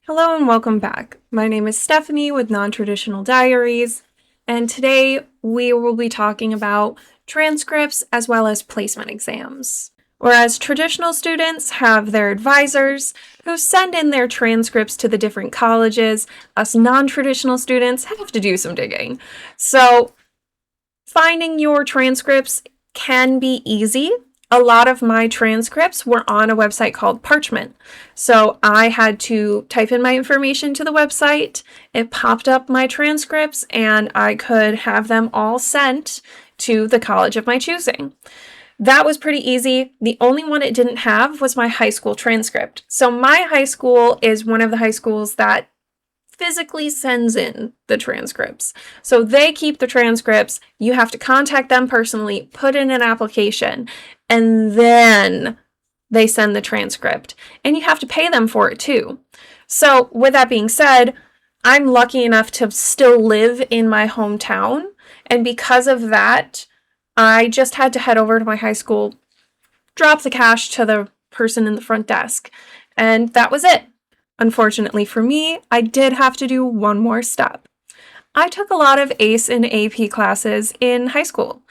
Hello and welcome back. My name is Stephanie with Non-Traditional Diaries, and today we will be talking about transcripts as well as placement exams. Whereas traditional students have their advisors who send in their transcripts to the different colleges, us non-traditional students have to do some digging. So finding your transcripts can be easy. A lot of my transcripts were on a website called Parchment. So I had to type in my information to the website. It popped up my transcripts and I could have them all sent to the college of my choosing. That was pretty easy. The only one it didn't have was my high school transcript. So my high school is one of the high schools that physically sends in the transcripts. So they keep the transcripts. You have to contact them personally, put in an application, and then they send the transcript. And you have to pay them for it too. So with that being said, I'm lucky enough to still live in my hometown. And because of that, I just had to head over to my high school, drop the cash to the person in the front desk, and that was it. Unfortunately for me, I did have to do one more step. I took a lot of ACE and AP classes in high school.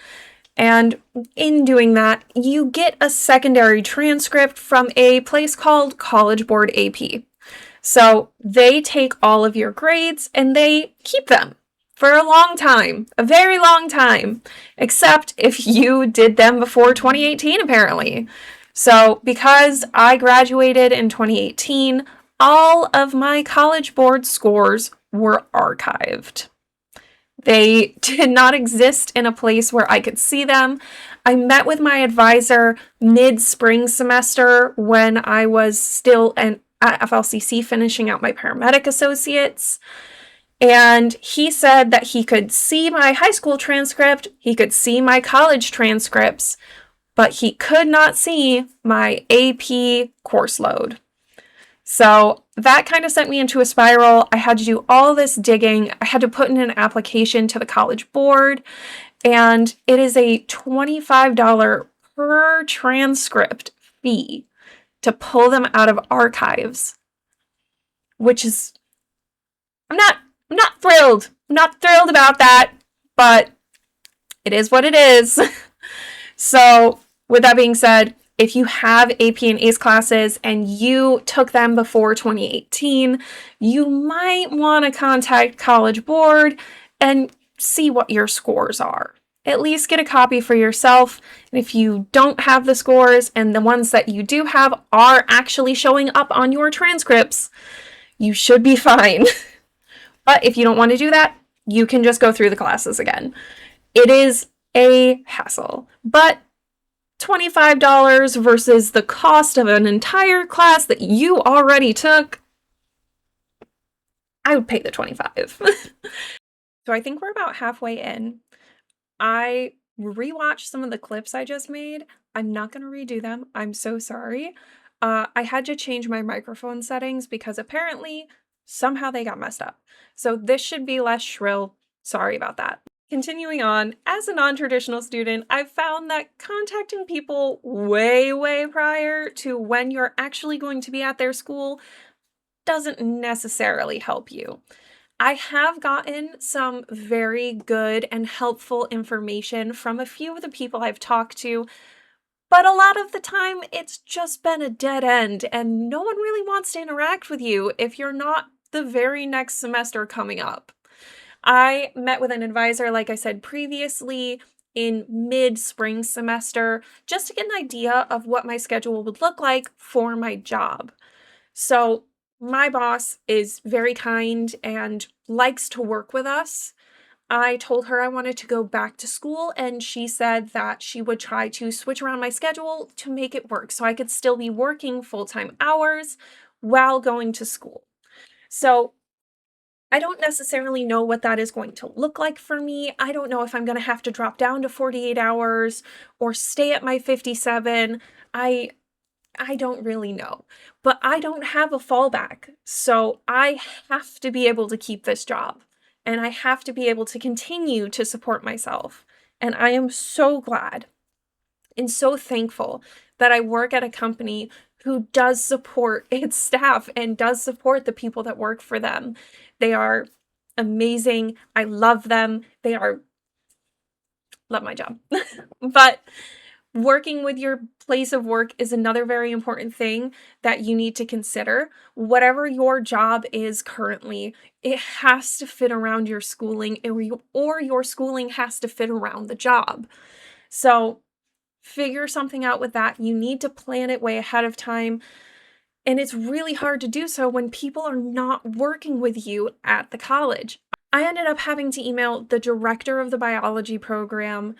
And in doing that, you get a secondary transcript from a place called College Board AP. So they take all of your grades and they keep them for a long time, a very long time, except if you did them before 2018, apparently. So because I graduated in 2018, all of my College Board scores were archived. They did not exist in a place where I could see them. I met with my advisor mid-spring semester when I was still at FLCC finishing out my paramedic associates. And he said that he could see my high school transcript, he could see my college transcripts, but he could not see my AP course load. So that kind of sent me into a spiral. I had to do all this digging. I had to put in an application to the College Board, and it is a $25 per transcript fee to pull them out of archives, which is, I'm not thrilled. I'm not thrilled about that, but it is what it is. So with that being said, if you have AP and ACE classes and you took them before 2018, you might want to contact College Board and see what your scores are. At least get a copy for yourself. And if you don't have the scores and the ones that you do have are actually showing up on your transcripts, you should be fine. But if you don't want to do that, you can just go through the classes again. It is a hassle, but $25 versus the cost of an entire class that you already took, I would pay the $25. So I think we're about halfway in. I rewatched some of the clips I just made. I'm not going to redo them. I'm so sorry. I had to change my microphone settings because apparently somehow they got messed up. So this should be less shrill. Sorry about that. Continuing on, as a non-traditional student, I've found that contacting people way prior to when you're actually going to be at their school doesn't necessarily help you. I have gotten some very good and helpful information from a few of the people I've talked to, but a lot of the time it's just been a dead end and no one really wants to interact with you if you're not the very next semester coming up. I met with an advisor, like I said previously, in mid-spring semester, just to get an idea of what my schedule would look like for my job. So my boss is very kind and likes to work with us. I told her I wanted to go back to school, and she said that she would try to switch around my schedule to make it work so I could still be working full-time hours while going to school. So I don't necessarily know what that is going to look like for me. I don't know if I'm going to have to drop down to 48 hours or stay at my 57. I don't really know, but I don't have a fallback. So I have to be able to keep this job and I have to be able to continue to support myself. And I am so glad and so thankful that I work at a company who does support its staff and does support the people that work for them. They are amazing. I love them. Love my job. But working with your place of work is another very important thing that you need to consider. Whatever your job is currently, it has to fit around your schooling, or your schooling has to fit around the job. So figure something out with that. You need to plan it way ahead of time. And it's really hard to do so when people are not working with you at the college. I ended up having to email the director of the biology program.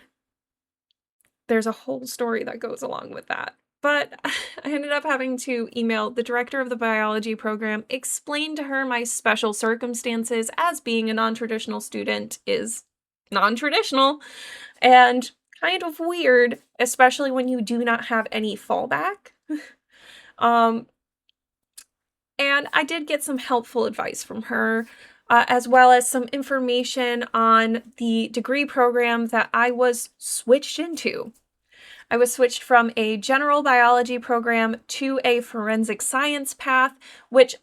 There's a whole story that goes along with that. But I ended up having to email the director of the biology program, explain to her my special circumstances as being a non-traditional student is non-traditional and kind of weird, especially when you do not have any fallback. And I did get some helpful advice from her, as well as some information on the degree program that I was switched into. I was switched from a general biology program to a forensic science path, which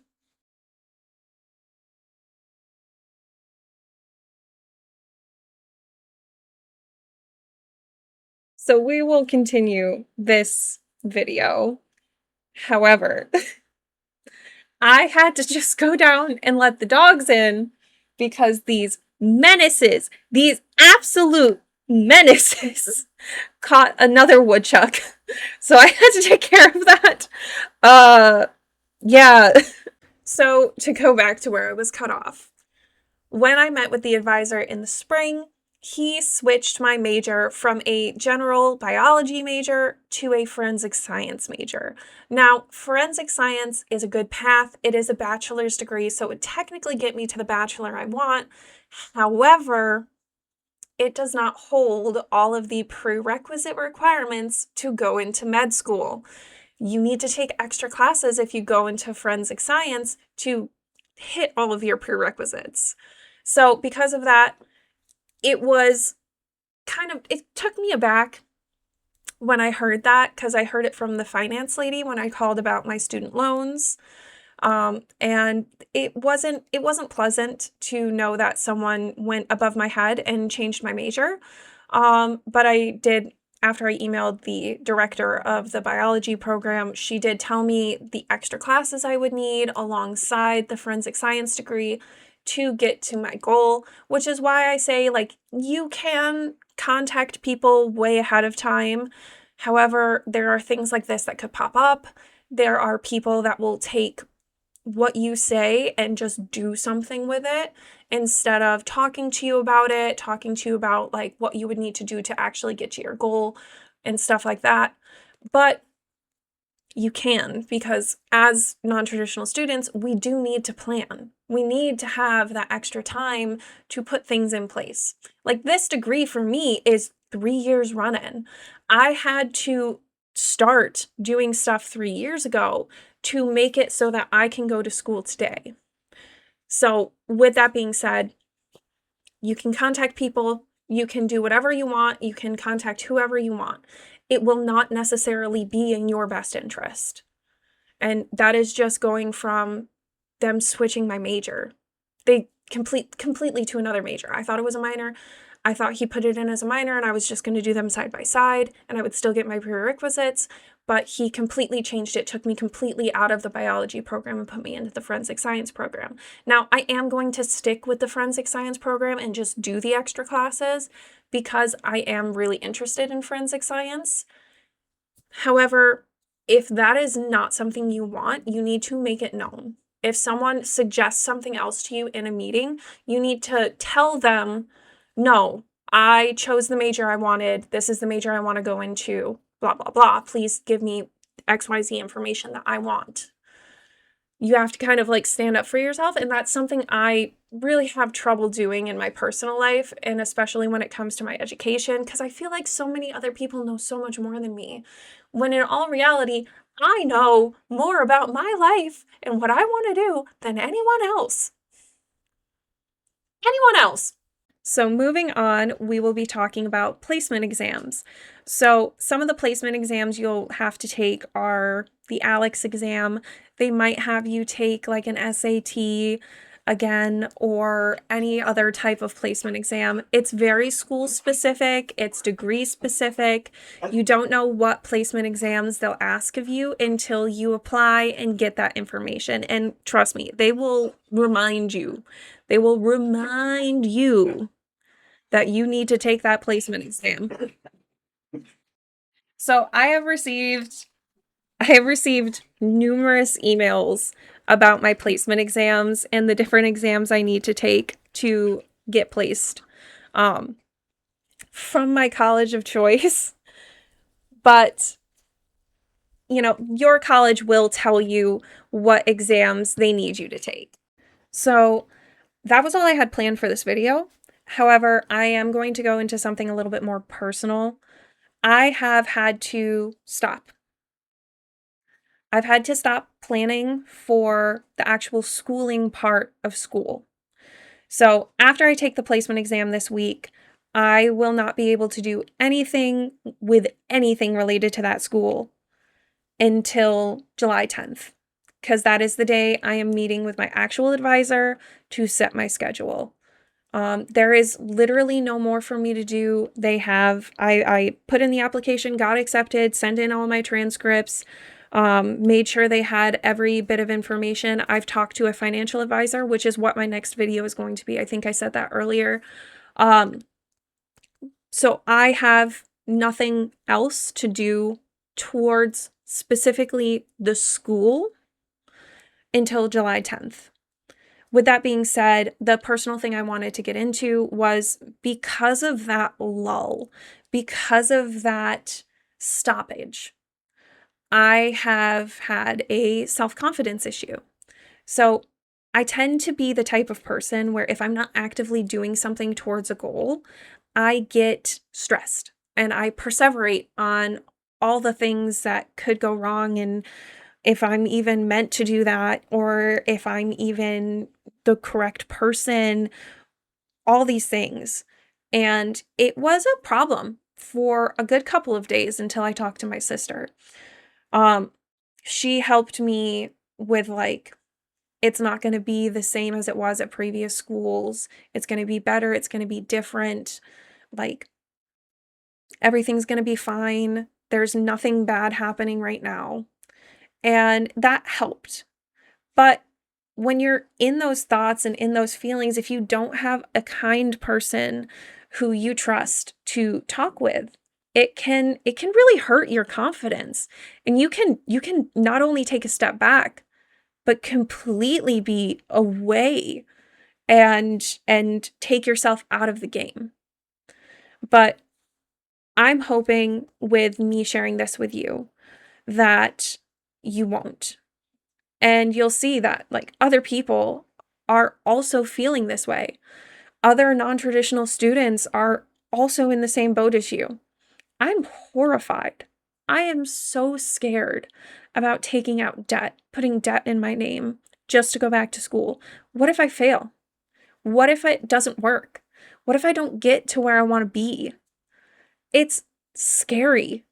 so we will continue this video. However, I had to just go down and let the dogs in because these menaces, these absolute menaces, caught another woodchuck. So I had to take care of that. Yeah. So to go back to where I was cut off. When I met with the advisor in the spring, he switched my major from a general biology major to a forensic science major. Now, forensic science is a good path. It is a bachelor's degree, so it would technically get me to the bachelor I want. However, it does not hold all of the prerequisite requirements to go into med school. You need to take extra classes if you go into forensic science to hit all of your prerequisites. So because of that, it took me aback when I heard that, because I heard it from the finance lady when I called about my student loans. And it wasn't pleasant to know that someone went above my head and changed my major. But I did, after I emailed the director of the biology program, she did tell me the extra classes I would need alongside the forensic science degree to get to my goal, which is why I say, like, you can contact people way ahead of time. However, there are things like this that could pop up. There are people that will take what you say and just do something with it instead of talking to you about like what you would need to do to actually get to your goal and stuff like that. But you can, because as non-traditional students, we do need to plan. We need to have that extra time to put things in place. Like, this degree for me is 3 years running. I had to start doing stuff 3 years ago to make it so that I can go to school today. So with that being said, you can contact people, you can do whatever you want, you can contact whoever you want. It will not necessarily be in your best interest. And that is just going from them switching my major. They completely to another major. I thought it was a minor. I thought he put it in as a minor and I was just going to do them side by side and I would still get my prerequisites, but he completely changed it, took me completely out of the biology program and put me into the forensic science program. Now, I am going to stick with the forensic science program and just do the extra classes because I am really interested in forensic science. However, if that is not something you want, you need to make it known. If someone suggests something else to you in a meeting, you need to tell them, no, I chose the major I wanted. This is the major I want to go into, blah, blah, blah. Please give me XYZ information that I want. You have to kind of like stand up for yourself. And that's something I really have trouble doing in my personal life. And especially when it comes to my education, because I feel like so many other people know so much more than me. When in all reality, I know more about my life and what I want to do than anyone else. Anyone else. So moving on, we will be talking about placement exams. So some of the placement exams you'll have to take are the ALEX exam. They might have you take like an SAT again or any other type of placement exam. It's very school specific, it's degree specific. You don't know what placement exams they'll ask of you until you apply and get that information. And trust me, they will remind you. They will remind you that you need to take that placement exam. So I have received numerous emails about my placement exams and the different exams I need to take to get placed um, from my college of choice. But, your college will tell you what exams they need you to take. So that was all I had planned for this video. However, I am going to go into something a little bit more personal. I have had to stop. I've had to stop planning for the actual schooling part of school. So after I take the placement exam this week, I will not be able to do anything with anything related to that school until July 10th, because that is the day I am meeting with my actual advisor to set my schedule. There is literally no more for me to do. I put in the application, got accepted, sent in all my transcripts, made sure they had every bit of information. I've talked to a financial advisor, which is what my next video is going to be. I think I said that earlier. So I have nothing else to do towards specifically the school until July 10th. With that being said, the personal thing I wanted to get into was because of that lull, because of that stoppage, I have had a self-confidence issue. So I tend to be the type of person where if I'm not actively doing something towards a goal, I get stressed and I perseverate on all the things that could go wrong, and if I'm even meant to do that, or if I'm even the correct person, all these things. And it was a problem for a good couple of days until I talked to my sister. She helped me with it's not going to be the same as it was at previous schools. It's going to be better. It's going to be different. Like, everything's going to be fine. There's nothing bad happening right now. And that helped. But when you're in those thoughts and in those feelings, if you don't have a kind person who you trust to talk with, it can really hurt your confidence. And you can not only take a step back, but completely be away and take yourself out of the game. But I'm hoping with me sharing this with you that you won't. And you'll see that other people are also feeling this way. Other non-traditional students are also in the same boat as you. I'm horrified. I am so scared about taking out debt, putting debt in my name just to go back to school. What if I fail? What if it doesn't work? What if I don't get to where I want to be? It's scary.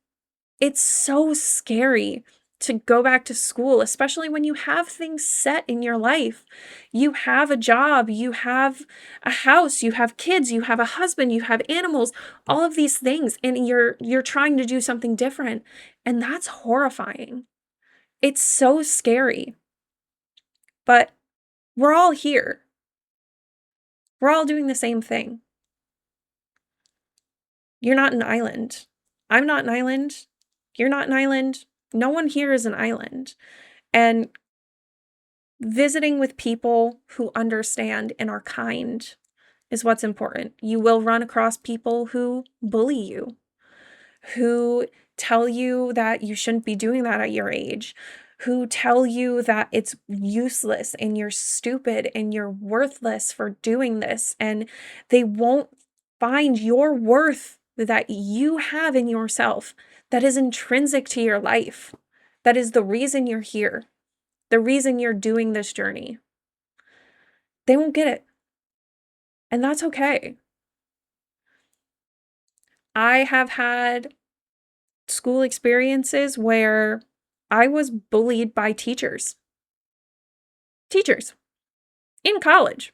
It's so scary to go back to school, especially when you have things set in your life. You have a job, you have a house, you have kids, you have a husband, you have animals, all of these things, and you're trying to do something different, and that's horrifying. It's so scary. But we're all here. We're all doing the same thing. You're not an island. I'm not an island. You're not an island. No one here is an island. And visiting with people who understand and are kind is what's important. You will run across people who bully you, who tell you that you shouldn't be doing that at your age, who tell you that it's useless and you're stupid and you're worthless for doing this, and they won't find your worth that you have in yourself that is intrinsic to your life. That is the reason you're here, the reason you're doing this journey. They won't get it. And that's okay. I have had school experiences where I was bullied by teachers. Teachers in college.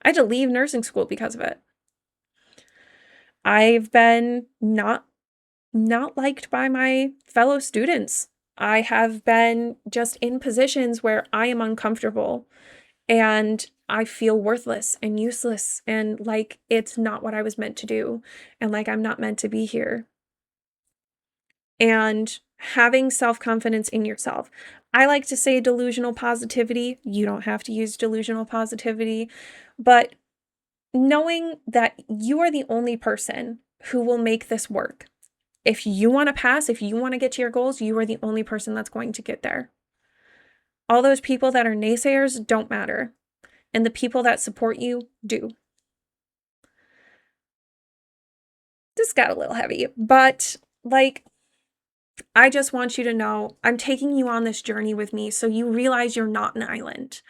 I had to leave nursing school because of it. I've been not liked by my fellow students. I have been just in positions where I am uncomfortable and I feel worthless and useless and like it's not what I was meant to do and like I'm not meant to be here. And having self-confidence in yourself. I like to say delusional positivity. You don't have to use delusional positivity, but knowing that you are the only person who will make this work. If you want to pass, if you want to get to your goals, you are the only person that's going to get there. All those people that are naysayers don't matter, and the people that support you do. This got a little heavy, but like, I just want you to know I'm taking you on this journey with me so you realize you're not an island.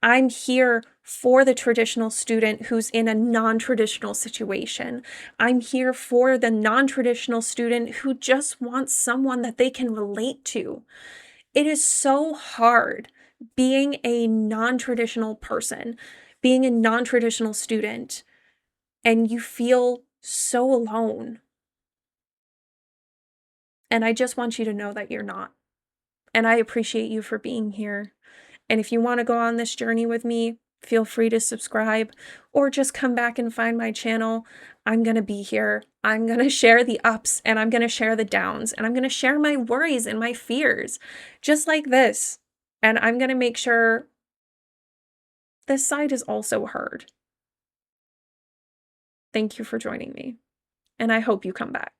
I'm here for the traditional student who's in a non-traditional situation. I'm here for the non-traditional student who just wants someone that they can relate to. It is so hard being a non-traditional person, being a non-traditional student, and you feel so alone. And I just want you to know that you're not. And I appreciate you for being here. And if you want to go on this journey with me, feel free to subscribe or just come back and find my channel. I'm going to be here. I'm going to share the ups and I'm going to share the downs and I'm going to share my worries and my fears just like this. And I'm going to make sure this side is also heard. Thank you for joining me. And I hope you come back.